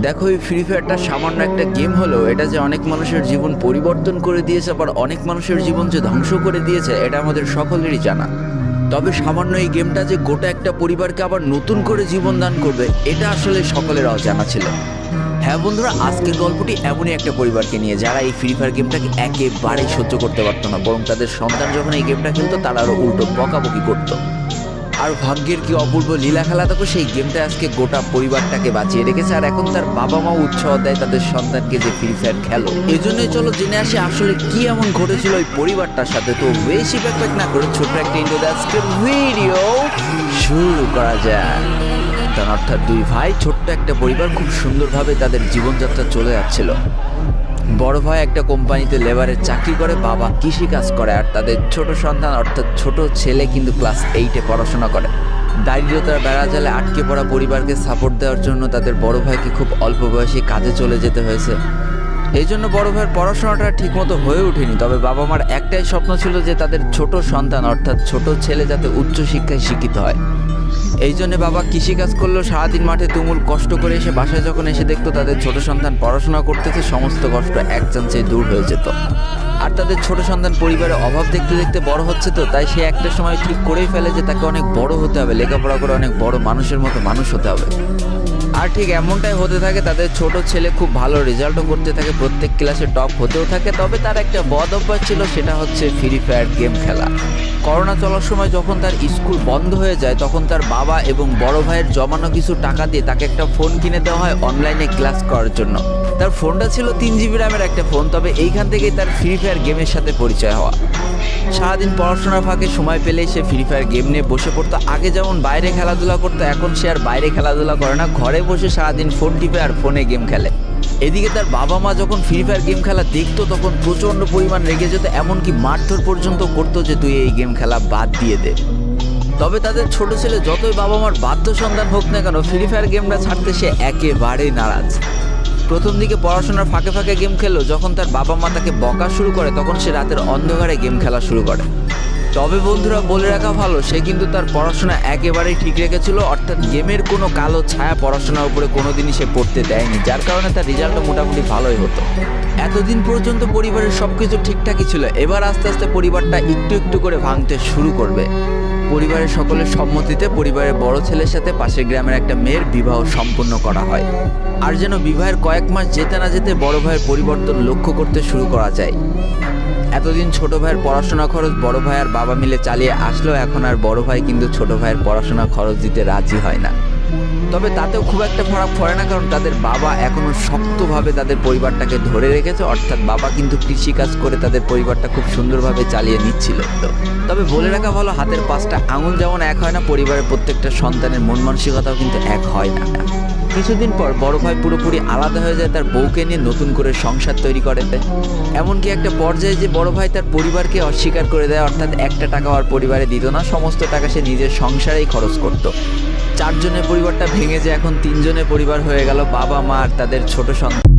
দেখো, এই ফ্রি ফায়ারটা সামান্য একটা গেম হলেও এটা যে অনেক মানুষের জীবন পরিবর্তন করে দিয়েছে, আবার অনেক মানুষের জীবন যে ধ্বংস করে দিয়েছে, এটা আমাদের সকলেরই জানা। তবে সামান্য এই গেমটা যে গোটা একটা পরিবারকে আবার নতুন করে জীবন দান করবে, এটা আসলে সকলের অজানা ছিল। হ্যাঁ বন্ধুরা, আজকের গল্পটি এমনই একটা পরিবারকে নিয়ে যারা এই ফ্রি ফায়ার গেমটাকে একেবারেই সহ্য করতে পারতো না, বরং তাদের সন্তান যখন এই গেমটা খেলতো তারা আরও উল্টো বকাবকি করতো। আর ভাগ্যের কি অপূর্ব লীলা খেলা, দেখো সেই গেমটা আজকে গোটা পরিবারটাকে বাঁচিয়ে রেখেছে। আর এখন তার বাবা মা উৎসাহ দেয় তাদের সন্তানকে যে ফ্রি ফায়ার খেলো। এই জন্যই চলো জেনে আসি আসলে কি এমন ঘটেছিল ওই পরিবারটার সাথে। তো বেশি ব্যাকপ্যাক না করে ছোট্ট একটা ইন্ট্রো দিয়ে আজকের ভিডিও শুরু করা যায়। অর্থাৎ দুই ভাই, ছোট্ট একটা পরিবার, খুব সুন্দরভাবে তাদের জীবনযাত্রা চলে যাচ্ছিল। বড় ভাই একটা কোম্পানিতে লেবারের চাকরি করে, বাবা কৃষিকাজ করে, আর তাদের ছোট সন্তান অর্থাৎ ছোট ছেলে কিন্তু ক্লাস 8-এ পড়াশোনা করে। দারিদ্রতার বেড়াজালে আটকে পড়া পরিবারকে সাপোর্ট দেওয়ার জন্য তাদের বড় ভাইকে খুব অল্প বয়সে কাজে চলে যেতে হয়েছে। এই জন্য বড় ভাইয়ের পড়াশোনাটা ঠিকমতো হয়ে ওঠেনি। তবে বাবা মার একটাই স্বপ্ন ছিল যে তাদের ছোট সন্তান অর্থাৎ ছোট ছেলে যাতে উচ্চশিক্ষায় শিক্ষিত হয়। এই জন্য বাবা কৃষিকাজ করলেও সারাদিন মাঠে তুমুল কষ্ট করে এসে বাসায় যখন এসে দেখতো তাদের ছোট সন্তান পড়াশোনা করতেছে, সমস্ত কষ্ট এক চান্সে দূর হয়ে যেত। আর তাদের ছোট সন্তান পরিবারের অভাব দেখতে দেখতে বড় হচ্ছে, তো তাই সে একটা সময় ঠিক করেই ফেলে যে তাকে অনেক বড় হতে হবে, লেখাপড়া করে অনেক বড় মানুষের মতো মানুষ হতে হবে। আর ঠিক এমনটাই হতে থাকে। তাদের ছোট ছেলে খুব ভালো রেজাল্টও করতে থাকে, প্রত্যেক ক্লাসে টপ হতেও থাকে। তবে তার একটা বদ অভ্যাস ছিল, সেটা হচ্ছে ফ্রি ফায়ার গেম খেলা। করোনা চলার সময় যখন তার স্কুল বন্ধ হয়ে যায়, তখন তার বাবা এবং বড় ভাইয়ের জমানো কিছু টাকা দিয়ে তাকে একটা ফোন কিনে দেওয়া হয় অনলাইনে ক্লাস করার জন্য। তার ফোনটা ছিল 3 GB র্যামের একটা ফোন। তবে এইখান থেকেই তার ফ্রি ফায়ার গেমের সাথে পরিচয় হওয়া। সারাদিন পড়াশোনার ফাঁকে সময় পেলেই সে ফ্রি ফায়ার গেম নিয়ে বসে পড়তো। আগে যেমন বাইরে খেলাধুলা করতো, এখন সে আর বাইরে খেলাধুলা করে না, ঘরে বসে সারাদিন ফোন টিপে আর ফোনে গেম খেলে। এদিকে তার বাবা মা যখন ফ্রি ফায়ার গেম খেলা দেখতো তখন প্রচণ্ড পরিমাণ রেগে যেত, এমনকি মারধর পর্যন্ত করতো যে তুই এই গেম খেলা বাদ দিয়ে দে। তবে তাদের ছোট ছেলে যতই বাবা মার বাধ্য সন্তান হোক না কেন, ফ্রি ফায়ার গেমটা ছাড়তে সে একেবারেই নারাজ। প্রথম দিকে পড়াশোনার ফাঁকে ফাঁকে গেম খেললো, যখন তার বাবা মা তাকে বকা শুরু করে তখন সে রাতের অন্ধকারে গেম খেলা শুরু করে। তবে বন্ধুরা, বলে রাখা ভালো, সে কিন্তু তার পড়াশোনা একেবারেই ঠিক রেখেছিল, অর্থাৎ গেমের কোনো কালো ছায়া পড়াশোনার উপরে কোনোদিনই সে পড়তে দেয়নি, যার কারণে তার রেজাল্টটা মোটামুটি ভালোই হতো। এতদিন পর্যন্ত পরিবারের সব কিছু ঠিকঠাকই ছিল। এবার আস্তে আস্তে পরিবারটা একটু একটু করে ভাঙতে শুরু করবে। পরিবারের সকলের সম্মতিতে পরিবারের বড় ছেলের সাথে পাশের গ্রামের একটা মেয়ের বিবাহ সম্পন্ন করা হয়। আর যেন বিবাহের কয়েক মাস যেতে না যেতে বড় ভাইয়ের পরিবর্তন লক্ষ্য করতে শুরু করা যায়। এতদিন ছোট ভাইয়ের পড়াশোনা খরচ বড় ভাই আর বাবা মিলে চালিয়ে আসলো, এখন আর বড় ভাই কিন্তু ছোট ভাইয়ের পড়াশোনা খরচ দিতে রাজি হয় না। তবে তাতেও খুব একটা ফারাক পড়ে না, কারণ তাদের বাবা এখনো শক্তভাবে তাদের পরিবারটাকে ধরে রেখেছে। অর্থাৎ বাবা কিন্তু কৃষিকাজ করে তাদের পরিবারটা খুব সুন্দরভাবে চালিয়ে নিচ্ছিল। তবে বলে রাখা ভালো, হাতের 5টা আঙুল যেমন এক হয় না, পরিবারের প্রত্যেকটা সন্তানের মন মানসিকতাও কিন্তু এক হয় না। কিছুদিন পর বড় ভাই পুরোপুরি আলাদা হয়ে যায়, তার বউকে নিয়ে নতুন করে সংসার তৈরি করে। এমনকি একটা পর্যায়ে যে বড় ভাই তার পরিবারকে অস্বীকার করে দেয়, অর্থাৎ একটা টাকা আর পরিবারে দিত না, সমস্ত টাকা সে নিজের সংসারেই খরচ করত। 4 জনের পরিবারটা ভেঙে যায়, এখন 3 জনের পরিবার হয়ে গেল, বাবা মা আর তাদের ছোট সন্তান।